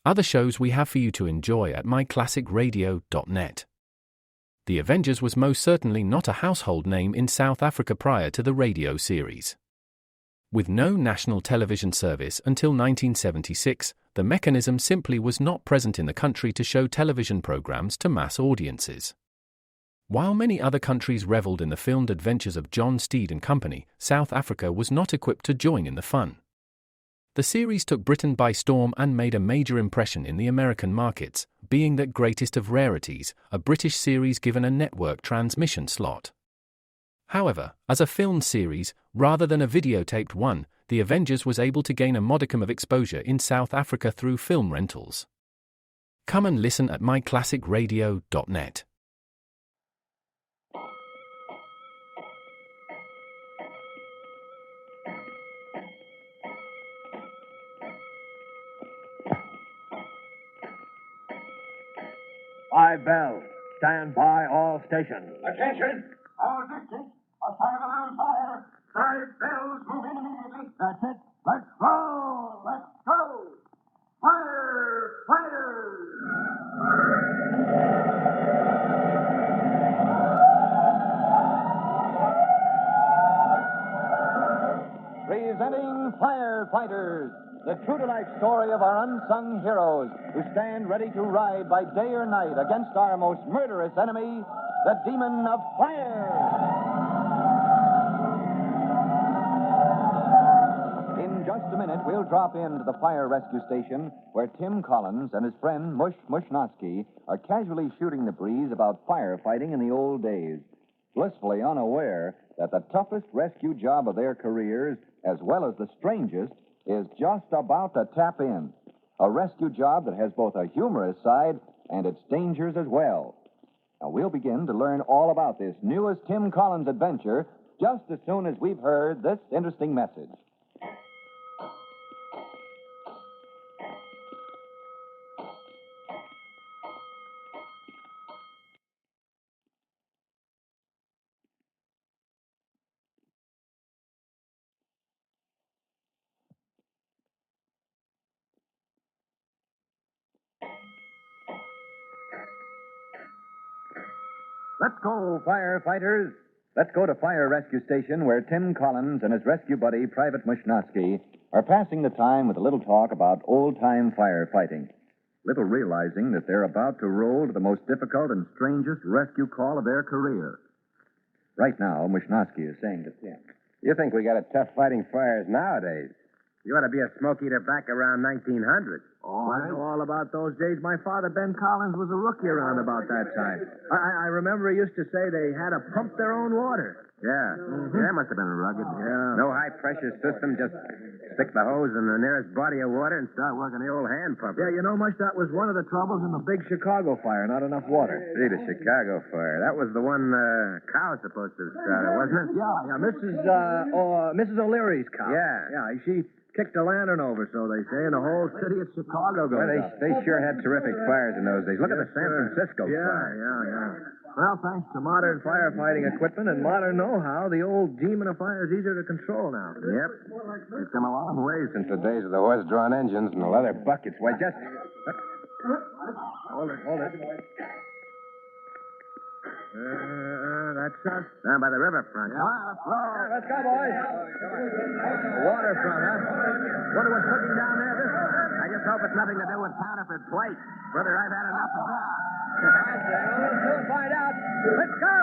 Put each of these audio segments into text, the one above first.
other shows we have for you to enjoy at myclassicradio.net. The Avengers was most certainly not a household name in South Africa prior to the radio series. With no national television service until 1976, the mechanism simply was not present in the country to show television programs to mass audiences. While many other countries reveled in the filmed adventures of John Steed and company, South Africa was not equipped to join in the fun. The series took Britain by storm and made a major impression in the American markets, being that greatest of rarities, a British series given a network transmission slot. However, as a filmed series, rather than a videotaped one, The Avengers was able to gain a modicum of exposure in South Africa through film rentals. Come and listen at myclassicradio.net. Five bells. Stand by all stations. Attention! All districts, a fire alarm fire. 5 bells, move in immediately. That's it. Let's roll. Let's go! Firefighters! Presenting Firefighters, the true-to-life story of our unsung heroes who stand ready to ride by day or night against our most murderous enemy, the demon of fire. In just a minute, we'll drop into the fire rescue station where Tim Collins and his friend Mush Mushnotsky are casually shooting the breeze about firefighting in the old days, blissfully unaware that the toughest rescue job of their careers, as well as the strangest, is just about to tap in. A rescue job that has both a humorous side and its dangers as well. Now, we'll begin to learn all about this newest Tim Collins adventure just as soon as we've heard this interesting message. Let's go, firefighters. Let's go to Fire Rescue Station where Tim Collins and his rescue buddy, Private Mushnotsky, are passing the time with a little talk about old-time firefighting, little realizing that they're about to roll to the most difficult and strangest rescue call of their career. Right now, Mushnotsky is saying to Tim, You think we got a tough fighting fires nowadays. You ought to be a smoke eater back around 1900. Oh, I know all about those days. My father, Ben Collins, was a rookie around about that time. I remember he used to say they had to pump their own water. Yeah. Yeah, that must have been rugged. Yeah. No high-pressure system, just stick the hose in the nearest body of water and start working the old hand pump. Yeah, you know, Mush, that was one of the troubles in the big Chicago fire, not enough water. See, the Chicago fire. That was the one cow was supposed to have started, wasn't it? Yeah, Mrs. O'Leary's cow. Yeah. Yeah, she kicked a lantern over, so they say, and the whole city of Chicago goes Well, up. they sure had terrific fires in those days. Look at the San Francisco fire. Yeah. Well, thanks to modern firefighting equipment and modern know-how, the old demon of fire is easier to control now. Yep. It's come a long way since the days of the horse-drawn engines and the leather buckets. Why, just... Hold it. That's us. Down by the riverfront. Yeah, let's go, boys. Waterfront, huh? Wonder what's cooking down there this time. I just hope it's nothing to do with counterfeit plate. Brother, I've had enough of that. We'll soon find out. Let's go!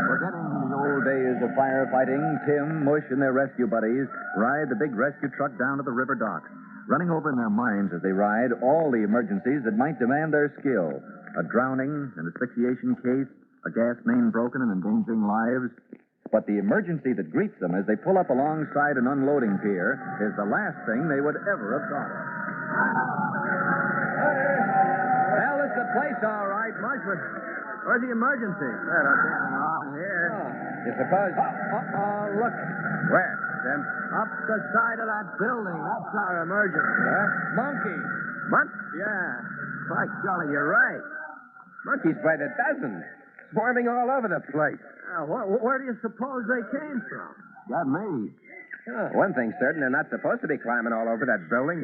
Forgetting the old days of firefighting, Tim, Mush, and their rescue buddies ride the big rescue truck down to the river docks, running over in their minds as they ride all the emergencies that might demand their skill. A drowning, an asphyxiation case, a gas main broken and endangering lives. But the emergency that greets them as they pull up alongside an unloading pier is the last thing they would ever have thought of. Well, this is the place, all right, Mush, but where's the emergency? I don't see anything wrong here. You suppose... Look. Where, Tim? Up the side of that building. That's our emergency. Huh? Monkeys. Yeah. By golly, you're right. Monkeys by the dozen. Swarming all over the place. Where do you suppose they came from? Got me. One thing's certain, they're not supposed to be climbing all over that building.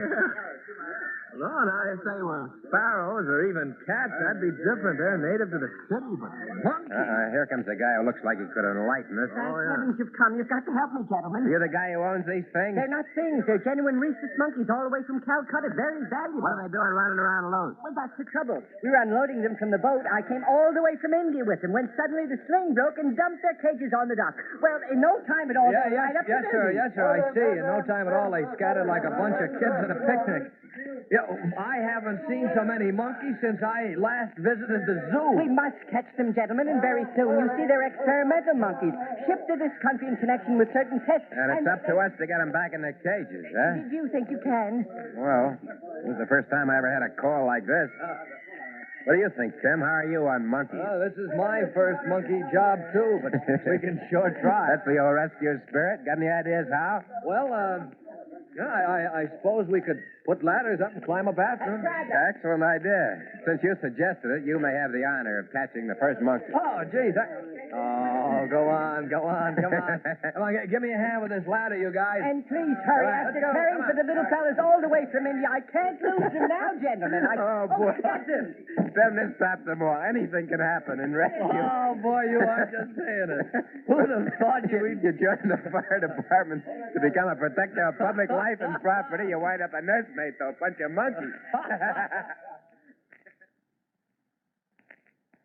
No, now, if they were sparrows or even cats, that'd be different. They're native to the city, but monkeys. Here comes a guy who looks like he could enlighten us. Thank heavens you've come. You've got to help me, gentlemen. You're the guy who owns these things? They're not things. They're genuine rhesus monkeys all the way from Calcutta. Very valuable. What are they doing running around alone? Well, that's the trouble. We were unloading them from the boat. I came all the way from India with them when suddenly the sling broke and dumped their cages on the dock. Well, in no time at all, they were right up the building. Yes, sir, I see. In no time at all, they scattered like a bunch of kids at a picnic. Yeah, I haven't seen so many monkeys since I last visited the zoo. We must catch them, gentlemen, and very soon. You see, they're experimental monkeys, shipped to this country in connection with certain tests. And it's up to us to get them back in their cages, huh? Did you think you can? Well, this is the first time I ever had a call like this. What do you think, Tim? How are you on monkeys? Oh, this is my first monkey job, too, but we can sure try. That's the old rescue spirit. Got any ideas how? Well, I suppose we could put ladders up and climb a bathroom. Excellent idea. Since you suggested it, you may have the honor of catching the first monkey. Oh, geez. Oh, go on. Come on, give me a hand with this ladder, you guys. And please hurry. All right, After let's go. caring for the little fellas all the way from India, I can't lose them now, gentlemen. Oh, boy. Get them. Them to stop them all. Anything can happen in rescue. Oh, boy, you are just saying it. Who'd have thought You join the fire department to become a protector of public life and property. You wind up a nursemaid to a bunch of monkeys.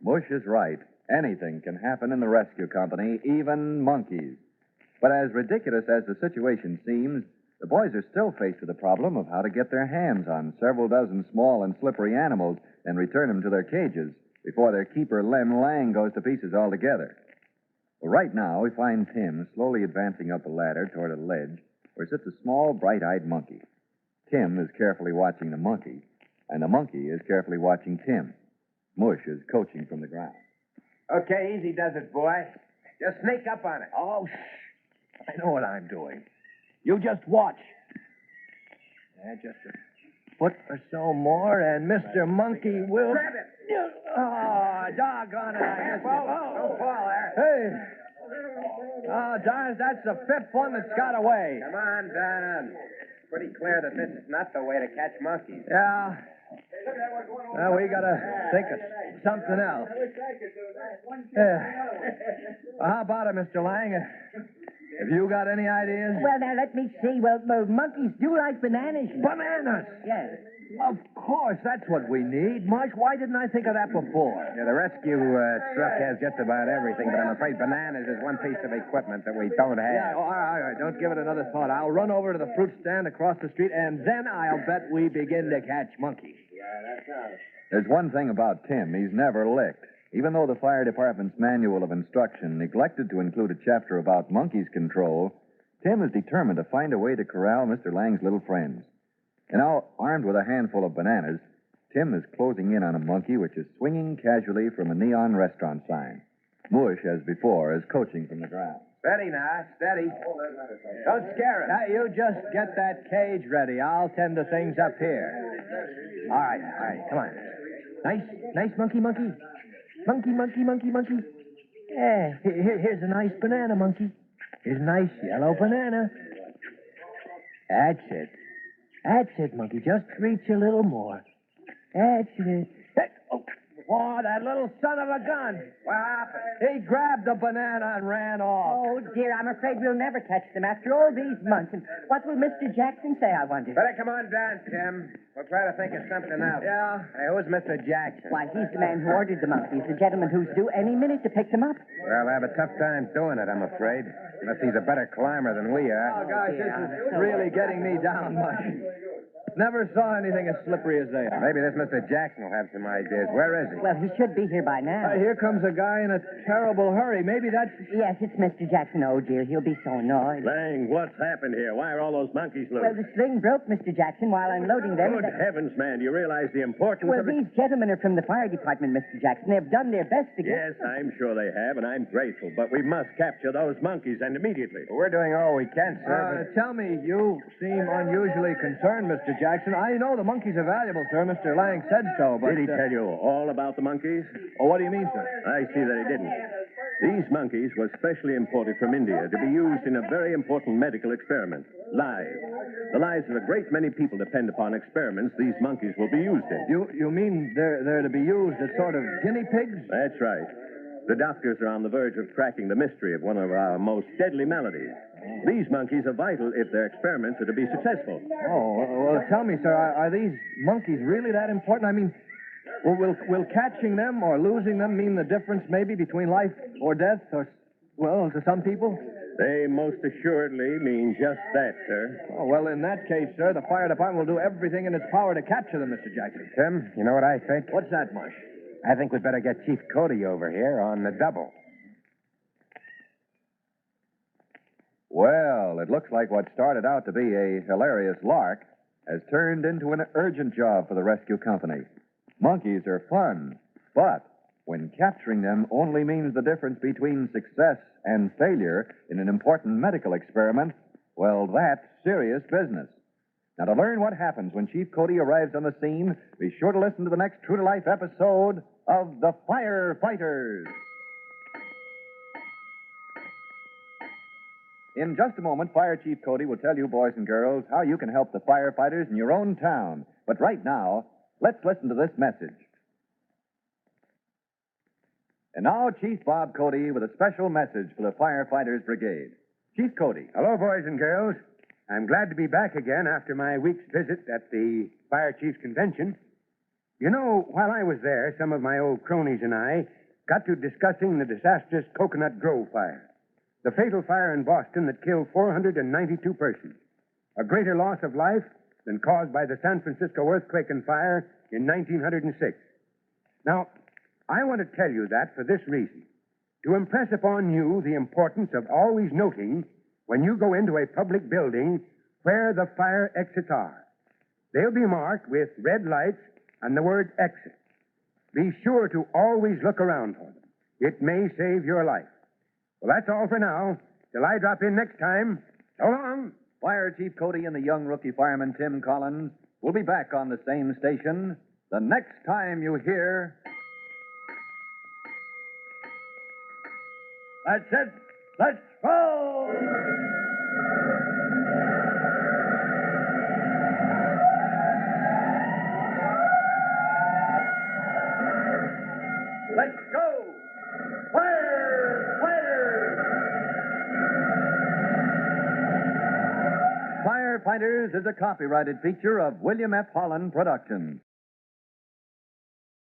Mush is right. Anything can happen in the rescue company, even monkeys. But as ridiculous as the situation seems, the boys are still faced with the problem of how to get their hands on several dozen small and slippery animals and return them to their cages before their keeper, Lem Lang, goes to pieces altogether. Well, right now, we find Tim slowly advancing up a ladder toward a ledge where sits a small, bright-eyed monkey. Tim is carefully watching the monkey, and the monkey is carefully watching Tim. Mush is coaching from the ground. Okay, easy does it, boy. Just sneak up on it. Oh, shh. I know what I'm doing. You just watch. Just a foot or so more, and Mr. Monkey will... Grab it. Oh, doggone it. I missed it. Don't fall there. Hey. Oh, darn, that's the fifth one that's got away. Come on down. It's pretty clear that this is not the way to catch monkeys. Yeah. Well, we got to think of something else. Well, how about it, Mr. Lang? Have you got any ideas? Well, now, let me see. Well, monkeys do like bananas. Bananas! Yes. Of course, that's what we need. Mush, why didn't I think of that before? Yeah, the rescue truck has just about everything, but I'm afraid bananas is one piece of equipment that we don't have. Yeah, all right. Don't give it another thought. I'll run over to the fruit stand across the street, and then I'll bet we begin to catch monkeys. There's one thing about Tim. He's never licked. Even though the fire department's manual of instruction neglected to include a chapter about monkeys control, Tim is determined to find a way to corral Mr. Lang's little friends. And now, armed with a handful of bananas, Tim is closing in on a monkey which is swinging casually from a neon restaurant sign. Mush, as before, is coaching from the ground. Steady now, steady. Don't scare it. Now, you just get that cage ready. I'll tend to things up here. All right, come on. Nice monkey. Monkey. Yeah, here's a nice banana, monkey. Here's a nice yellow banana. That's it, monkey. Just reach a little more. That's it. Oh, that little son of a gun. What happened? He grabbed the banana and ran off. Oh, dear, I'm afraid we'll never catch them after all these months. And what will Mr. Jackson say, I wonder? Better come on down, Tim. We'll try to think of something else. Yeah? Hey, who's Mr. Jackson? Why, he's the man who ordered the monkeys, the gentleman who's due any minute to pick them up. Well, I have a tough time doing it, I'm afraid. Unless he's a better climber than we are. Oh, gosh, this is really getting me down much. Never saw anything as slippery as they are. Maybe this Mr. Jackson will have some ideas. Where is he? Well, he should be here by now. Here comes a guy in a terrible hurry. Maybe that's... Yes, it's Mr. Jackson. Oh, dear, he'll be so annoyed. Lang, what's happened here? Why are all those monkeys loose? Well, the sling broke, Mr. Jackson, while unloading them. Good heavens, man. Do you realize the importance Well, of it? these gentlemen are from the fire department, Mr. Jackson. They've done their best to get... Yes, I'm sure they have, and I'm grateful. But we must capture those monkeys, and immediately. We're doing all we can, sir. Tell me, you seem unusually concerned, Mr. Jackson. I know the monkeys are valuable, sir. Mr. Lang said so, but... Did he tell you all about the monkeys? Oh, what do you mean, sir? I see that he didn't. These monkeys were specially imported from India to be used in a very important medical experiment, live. The lives of a great many people depend upon experiments these monkeys will be used in. You mean they're to be used as sort of guinea pigs? That's right. The doctors are on the verge of cracking the mystery of one of our most deadly maladies. These monkeys are vital if their experiments are to be successful. Oh, well, tell me, sir, are these monkeys really that important? I mean, will catching them or losing them mean the difference maybe between life or death or, well, to some people? They most assuredly mean just that, sir. Oh, well, in that case, sir, the fire department will do everything in its power to capture them, Mr. Jackson. Tim, you know what I think? What's that, Mush? I think we'd better get Chief Cody over here on the double. Well, it looks like what started out to be a hilarious lark has turned into an urgent job for the rescue company. Monkeys are fun, but when capturing them only means the difference between success and failure in an important medical experiment, well, that's serious business. Now, to learn what happens when Chief Cody arrives on the scene, be sure to listen to the next true-to-life episode of The Firefighters. In just a moment, Fire Chief Cody will tell you, boys and girls, how you can help the firefighters in your own town. But right now, let's listen to this message. And now, Chief Bob Cody with a special message for the Firefighters Brigade. Chief Cody. Hello, boys and girls. I'm glad to be back again after my week's visit at the Fire Chiefs Convention. You know, while I was there, some of my old cronies and I got to discussing the disastrous Coconut Grove fire, the fatal fire in Boston that killed 492 persons, a greater loss of life than caused by the San Francisco earthquake and fire in 1906. Now, I want to tell you that for this reason, to impress upon you the importance of always noting when you go into a public building where the fire exits are. They'll be marked with red lights and the word exit. Be sure to always look around for them. It may save your life. Well, that's all for now. Till I drop in next time, so long. Fire Chief Cody and the young rookie fireman Tim Collins will be back on the same station the next time you hear... That's it. Let's go! Let's go! Firefighters! Firefighters is a copyrighted feature of William F. Holland Productions.